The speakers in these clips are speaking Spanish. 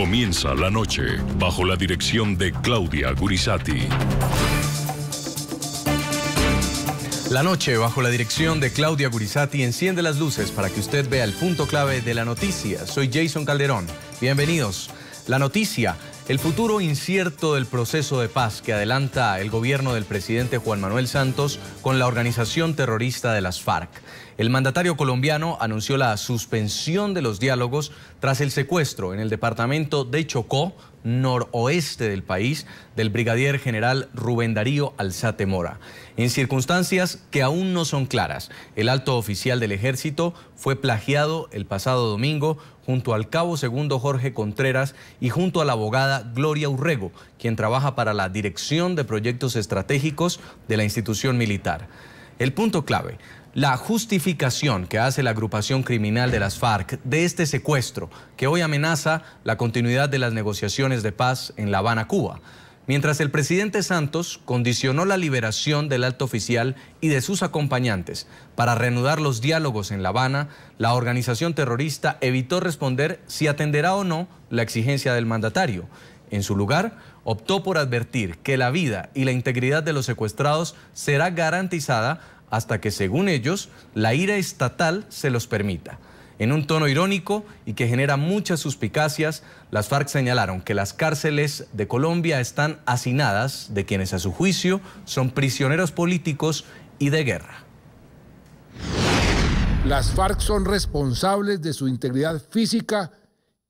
Comienza la noche bajo la dirección de Claudia Gurizati. La noche bajo la dirección de Claudia Gurizati enciende las luces para que usted vea el punto clave de la noticia. Soy Jason Calderón. Bienvenidos. La noticia: el futuro incierto del proceso de paz que adelanta el gobierno del presidente Juan Manuel Santos con la organización terrorista de las FARC. El mandatario colombiano anunció la suspensión de los diálogos tras el secuestro en el departamento de Chocó, noroeste del país, del brigadier general Rubén Darío Alzate Mora. En circunstancias que aún no son claras, el alto oficial del ejército fue plagiado el pasado domingo junto al cabo segundo Jorge Contreras y junto a la abogada Gloria Urrego, quien trabaja para la Dirección de Proyectos Estratégicos de la institución militar. El punto clave: la justificación que hace la agrupación criminal de las FARC de este secuestro, que hoy amenaza la continuidad de las negociaciones de paz en La Habana, Cuba. Mientras el presidente Santos condicionó la liberación del alto oficial y de sus acompañantes para reanudar los diálogos en La Habana, la organización terrorista evitó responder si atenderá o no la exigencia del mandatario. En su lugar, optó por advertir que la vida y la integridad de los secuestrados será garantizada hasta que, según ellos, la ira estatal se los permita. En un tono irónico y que genera muchas suspicacias, las FARC señalaron que las cárceles de Colombia están hacinadas de quienes a su juicio son prisioneros políticos y de guerra. Las FARC son responsables de su integridad física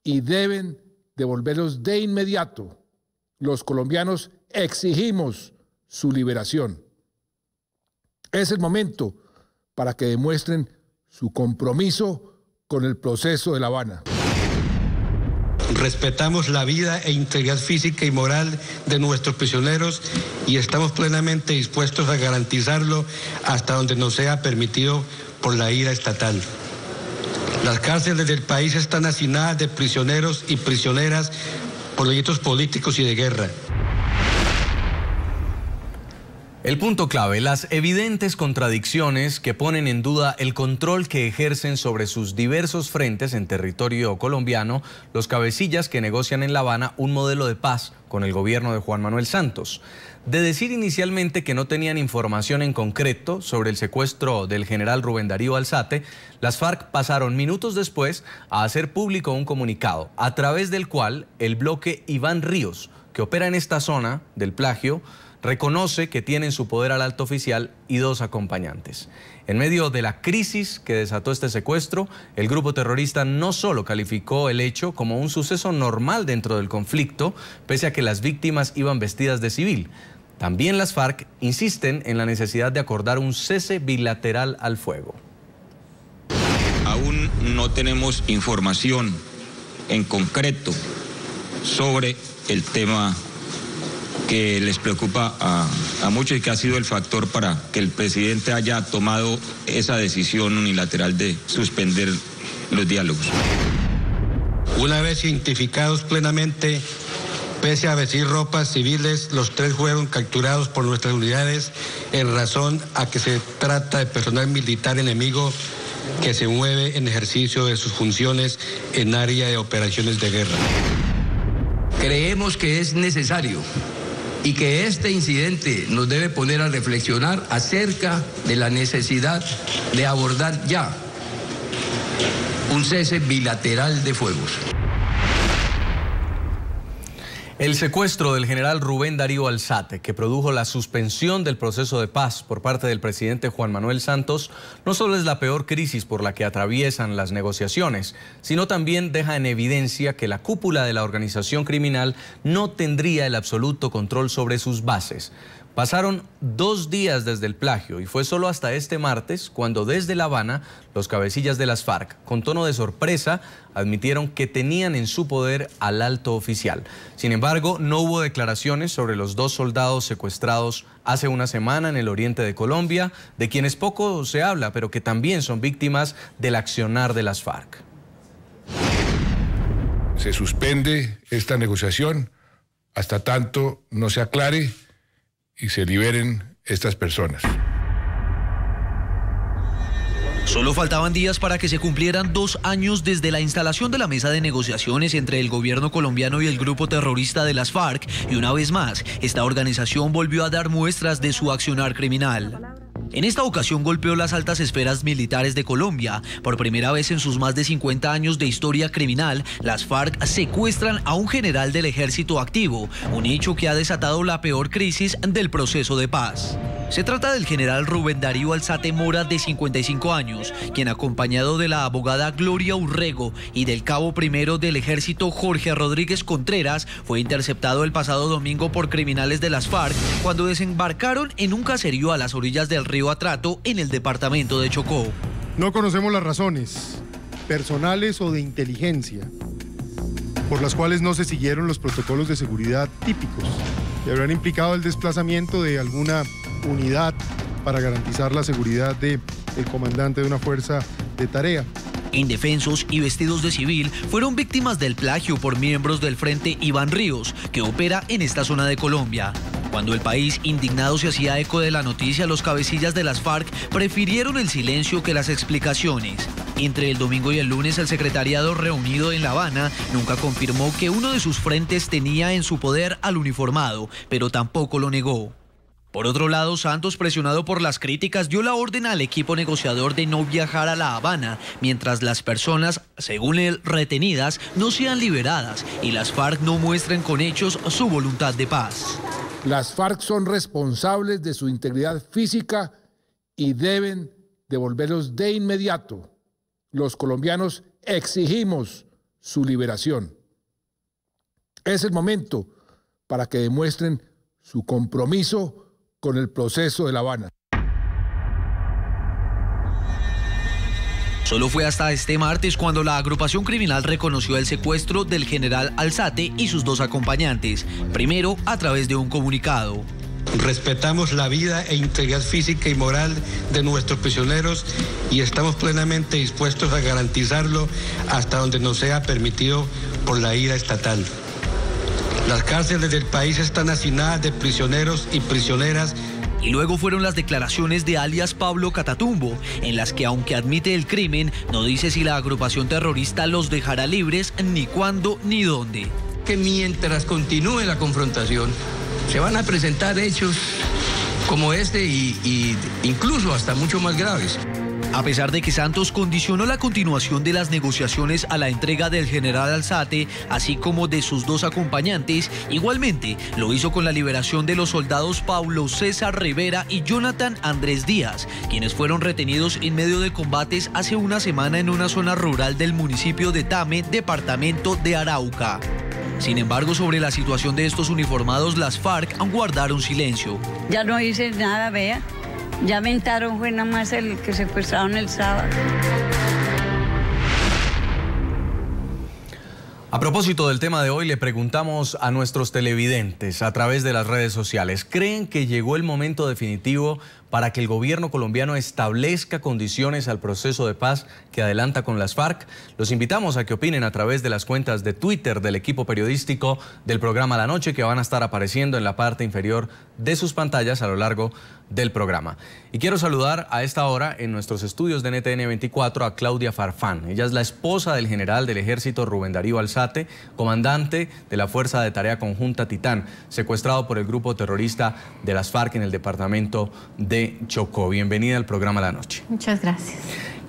y deben devolverlos de inmediato. Los colombianos exigimos su liberación. Es el momento para que demuestren su compromiso con el proceso de La Habana. Respetamos la vida e integridad física y moral de nuestros prisioneros y estamos plenamente dispuestos a garantizarlo hasta donde nos sea permitido por la ira estatal. Las cárceles del país están hacinadas de prisioneros y prisioneras por delitos políticos y de guerra. El punto clave: las evidentes contradicciones que ponen en duda el control que ejercen sobre sus diversos frentes en territorio colombiano los cabecillas que negocian en La Habana un modelo de paz con el gobierno de Juan Manuel Santos. De decir inicialmente que no tenían información en concreto sobre el secuestro del general Rubén Darío Alzate, las FARC pasaron minutos después a hacer público un comunicado, a través del cual el bloque Iván Ríos, que opera en esta zona del plagio, reconoce que tiene en su poder al alto oficial y dos acompañantes. En medio de la crisis que desató este secuestro, el grupo terrorista no solo calificó el hecho como un suceso normal dentro del conflicto, pese a que las víctimas iban vestidas de civil. También las FARC insisten en la necesidad de acordar un cese bilateral al fuego. Aún no tenemos información en concreto sobre el tema que les preocupa a muchos y que ha sido el factor para que el presidente haya tomado esa decisión unilateral de suspender los diálogos. Una vez identificados plenamente, pese a vestir ropas civiles, los tres fueron capturados por nuestras unidades en razón a que se trata de personal militar enemigo que se mueve en ejercicio de sus funciones en área de operaciones de guerra. Creemos que es necesario y que este incidente nos debe poner a reflexionar acerca de la necesidad de abordar ya un cese bilateral de fuegos. El secuestro del general Rubén Darío Alzate, que produjo la suspensión del proceso de paz por parte del presidente Juan Manuel Santos, no solo es la peor crisis por la que atraviesan las negociaciones, sino también deja en evidencia que la cúpula de la organización criminal no tendría el absoluto control sobre sus bases. Pasaron 2 días desde el plagio y fue solo hasta este martes cuando desde La Habana los cabecillas de las FARC, con tono de sorpresa, admitieron que tenían en su poder al alto oficial. Sin embargo, no hubo declaraciones sobre los 2 soldados secuestrados hace una semana en el oriente de Colombia, de quienes poco se habla, pero que también son víctimas del accionar de las FARC. Se suspende esta negociación hasta tanto no se aclare y se liberen estas personas. Solo faltaban días para que se cumplieran 2 años desde la instalación de la mesa de negociaciones entre el gobierno colombiano y el grupo terrorista de las FARC, y una vez más, esta organización volvió a dar muestras de su accionar criminal. En esta ocasión golpeó las altas esferas militares de Colombia. Por primera vez en sus más de 50 años de historia criminal, las FARC secuestran a un general del ejército activo, un hecho que ha desatado la peor crisis del proceso de paz. Se trata del general Rubén Darío Alzate Mora, de 55 años, quien, acompañado de la abogada Gloria Urrego y del cabo primero del ejército Jorge Rodríguez Contreras, fue interceptado el pasado domingo por criminales de las FARC cuando desembarcaron en un caserío a las orillas del río Atrato, en el departamento de Chocó. No conocemos las razones, personales o de inteligencia, por las cuales no se siguieron los protocolos de seguridad típicos que habrán implicado el desplazamiento de alguna unidad para garantizar la seguridad del comandante de una fuerza de tarea. Indefensos y vestidos de civil fueron víctimas del plagio por miembros del Frente Iván Ríos, que opera en esta zona de Colombia. Cuando el país indignado se hacía eco de la noticia, los cabecillas de las FARC prefirieron el silencio que las explicaciones. Entre el domingo y el lunes, el secretariado reunido en La Habana nunca confirmó que uno de sus frentes tenía en su poder al uniformado, pero tampoco lo negó. Por otro lado, Santos, presionado por las críticas, dio la orden al equipo negociador de no viajar a La Habana, mientras las personas, según él, retenidas, no sean liberadas y las FARC no muestren con hechos su voluntad de paz. Las FARC son responsables de su integridad física y deben devolverlos de inmediato. Los colombianos exigimos su liberación. Es el momento para que demuestren su compromiso con el proceso de La Habana. Solo fue hasta este martes cuando la agrupación criminal reconoció el secuestro del general Alzate y sus 2 acompañantes, primero a través de un comunicado. Respetamos la vida e integridad física y moral de nuestros prisioneros y estamos plenamente dispuestos a garantizarlo hasta donde nos sea permitido por la ira estatal. Las cárceles del país están hacinadas de prisioneros y prisioneras. Y luego fueron las declaraciones de alias Pablo Catatumbo, en las que, aunque admite el crimen, no dice si la agrupación terrorista los dejará libres, ni cuándo ni dónde. Que mientras continúe la confrontación, se van a presentar hechos como este y incluso hasta mucho más graves. A pesar de que Santos condicionó la continuación de las negociaciones a la entrega del general Alzate, así como de sus 2 acompañantes, igualmente lo hizo con la liberación de los soldados Paulo César Rivera y Jonathan Andrés Díaz, quienes fueron retenidos en medio de combates hace una semana en una zona rural del municipio de Tame, departamento de Arauca. Sin embargo, sobre la situación de estos uniformados, las FARC guardaron silencio. Ya no hice nada, vea. Ya mentaron, fue nada más el que secuestraron el sábado. A propósito del tema de hoy, le preguntamos a nuestros televidentes a través de las redes sociales: ¿creen que llegó el momento definitivo para que el gobierno colombiano establezca condiciones al proceso de paz que adelanta con las FARC? Los invitamos a que opinen a través de las cuentas de Twitter del equipo periodístico del programa La Noche, que van a estar apareciendo en la parte inferior de sus pantallas a lo largo del programa. Y quiero saludar a esta hora en nuestros estudios de NTN 24 a Claudia Farfán. Ella es la esposa del general del ejército Rubén Darío Alzate, comandante de la Fuerza de Tarea Conjunta Titán, secuestrado por el grupo terrorista de las FARC en el departamento de Chocó. Bienvenida al programa La Noche. Muchas gracias.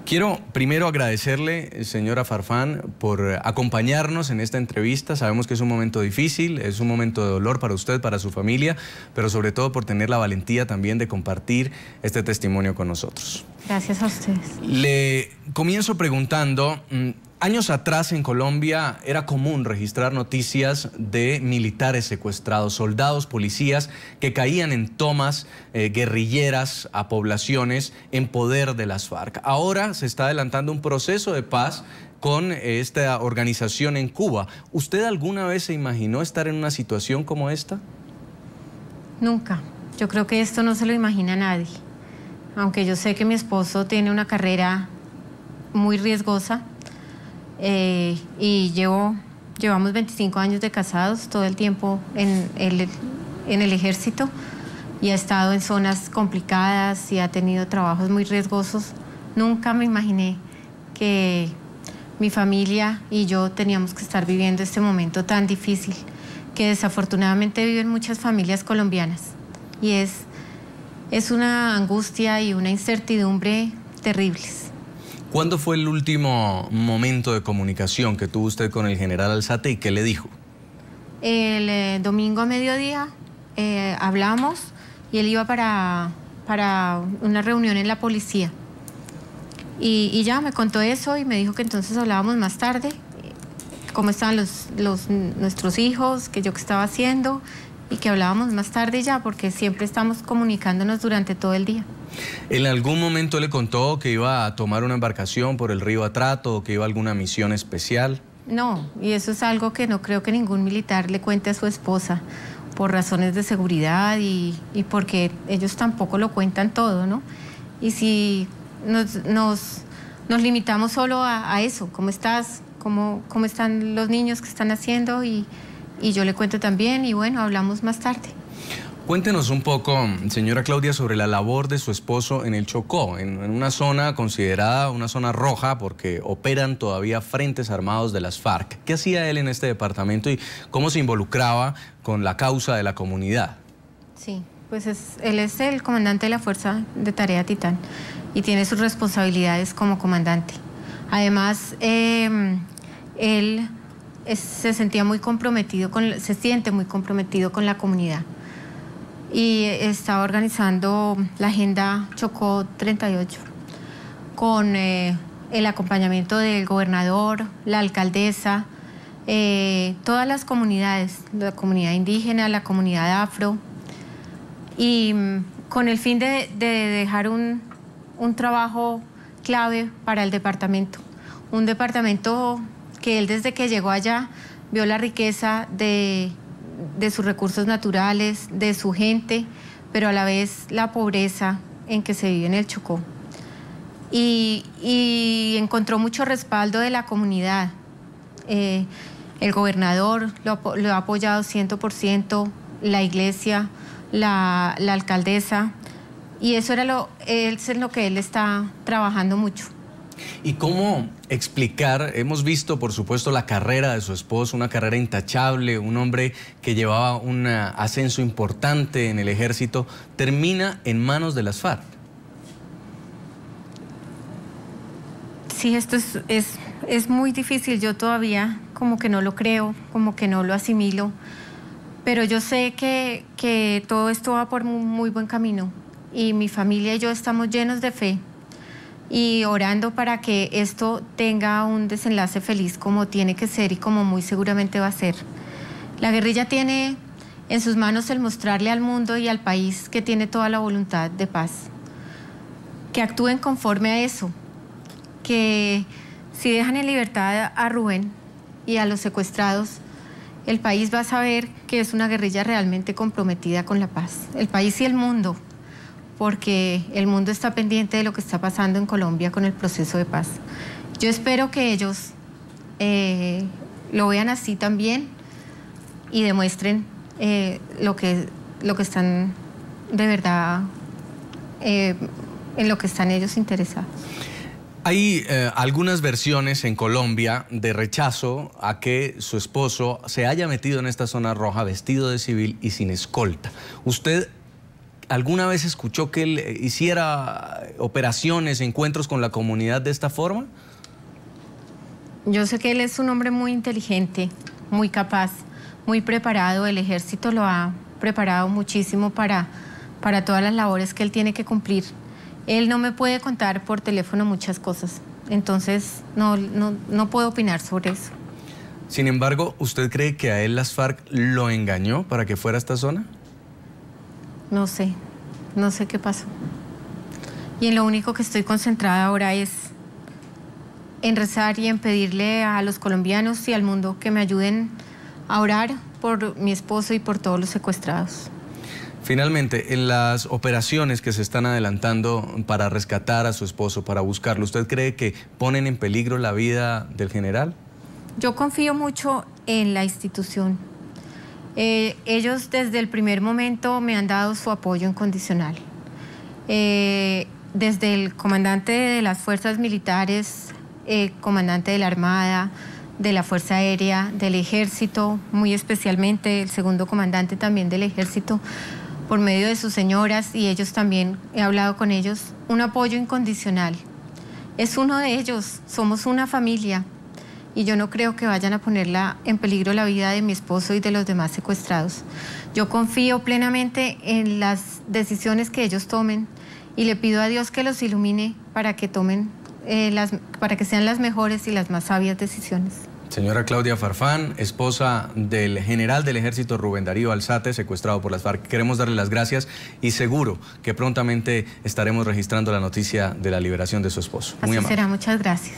Quiero primero agradecerle, señora Farfán, por acompañarnos en esta entrevista. Sabemos que es un momento difícil, es un momento de dolor para usted, para su familia, pero sobre todo por tener la valentía también de compartir este testimonio con nosotros. Gracias a ustedes. Le comienzo preguntando, años atrás en Colombia era común registrar noticias de militares secuestrados, soldados, policías que caían en tomas guerrilleras a poblaciones en poder de las FARC. Ahora se está adelantando un proceso de paz con esta organización en Cuba. ¿Usted alguna vez se imaginó estar en una situación como esta? Nunca. Yo creo que esto no se lo imagina nadie. Aunque yo sé que mi esposo tiene una carrera muy riesgosa y llevamos 25 años de casados, todo el tiempo en el ejército, y ha estado en zonas complicadas y ha tenido trabajos muy riesgosos. Nunca me imaginé que mi familia y yo teníamos que estar viviendo este momento tan difícil que desafortunadamente viven muchas familias colombianas. Y es una angustia y una incertidumbre terribles. ¿Cuándo fue el último momento de comunicación que tuvo usted con el general Alzate y qué le dijo? El domingo a mediodía hablamos y él iba para una reunión en la policía. Y ya me contó eso y me dijo que entonces hablábamos más tarde, cómo estaban nuestros hijos, qué yo que estaba haciendo, y que hablábamos más tarde ya, porque siempre estamos comunicándonos durante todo el día. ¿En algún momento le contó que iba a tomar una embarcación por el río Atrato o que iba a alguna misión especial? No, y eso es algo que no creo que ningún militar le cuente a su esposa, por razones de seguridad y porque ellos tampoco lo cuentan todo, ¿no? Y si nos limitamos solo a eso, ¿cómo estás? ¿Cómo están los niños que están haciendo? Y yo le cuento también y bueno, hablamos más tarde. Cuéntenos un poco, señora Claudia, sobre la labor de su esposo en el Chocó, en una zona considerada una zona roja porque operan todavía frentes armados de las FARC. ¿Qué hacía él en este departamento y cómo se involucraba con la causa de la comunidad? Sí, pues él es el comandante de la Fuerza de Tarea Titán y tiene sus responsabilidades como comandante. Además, él se siente muy comprometido con la comunidad. Y estaba organizando la Agenda Chocó 38 con el acompañamiento del gobernador, la alcaldesa, todas las comunidades, la comunidad indígena, la comunidad afro, y con el fin de dejar un trabajo clave para el departamento. Un departamento que él desde que llegó allá vio la riqueza de sus recursos naturales, de su gente, pero a la vez la pobreza en que se vive en el Chocó. Y encontró mucho respaldo de la comunidad. El gobernador lo ha apoyado 100%, la iglesia, la alcaldesa, y eso es en lo que él está trabajando mucho. ¿Y cómo explicar? Hemos visto, por supuesto, la carrera de su esposo, una carrera intachable, un hombre que llevaba un ascenso importante en el ejército, termina en manos de las FARC. Sí, esto es muy difícil. Yo todavía como que no lo creo, como que no lo asimilo, pero yo sé que todo esto va por muy buen camino y mi familia y yo estamos llenos de fe y orando para que esto tenga un desenlace feliz como tiene que ser y como muy seguramente va a ser. La guerrilla tiene en sus manos el mostrarle al mundo y al país que tiene toda la voluntad de paz. Que actúen conforme a eso, que si dejan en libertad a Rubén y a los secuestrados, el país va a saber que es una guerrilla realmente comprometida con la paz. El país y el mundo, porque el mundo está pendiente de lo que está pasando en Colombia con el proceso de paz. Yo espero que ellos lo vean así también y demuestren lo que están de verdad, en lo que están ellos interesados. Hay algunas versiones en Colombia de rechazo a que su esposo se haya metido en esta zona roja vestido de civil y sin escolta. ¿Usted alguna vez escuchó que él hiciera operaciones, encuentros con la comunidad de esta forma? Yo sé que él es un hombre muy inteligente, muy capaz, muy preparado. El ejército lo ha preparado muchísimo para todas las labores que él tiene que cumplir. Él no me puede contar por teléfono muchas cosas, entonces no puedo opinar sobre eso. Sin embargo, ¿usted cree que a él las FARC lo engañó para que fuera a esta zona? No sé qué pasó. Y en lo único que estoy concentrada ahora es en rezar y en pedirle a los colombianos y al mundo que me ayuden a orar por mi esposo y por todos los secuestrados. Finalmente, en las operaciones que se están adelantando para rescatar a su esposo, para buscarlo, ¿usted cree que ponen en peligro la vida del general? Yo confío mucho en la institución. Ellos desde el primer momento me han dado su apoyo incondicional. desde el comandante de las fuerzas militares, comandante de la Armada, de la Fuerza Aérea, del Ejército, muy especialmente el segundo comandante también del Ejército, por medio de sus señoras, y ellos también, he hablado con ellos, un apoyo incondicional. Es uno de ellos, somos una familia, y yo no creo que vayan a ponerla en peligro la vida de mi esposo y de los demás secuestrados. Yo confío plenamente en las decisiones que ellos tomen y le pido a Dios que los ilumine para que tomen, para que sean las mejores y las más sabias decisiones. Señora Claudia Farfán, esposa del general del Ejército Rubén Darío Alzate, secuestrado por las FARC. Queremos darle las gracias y seguro que prontamente estaremos registrando la noticia de la liberación de su esposo. Muy amable. Así será, muchas gracias.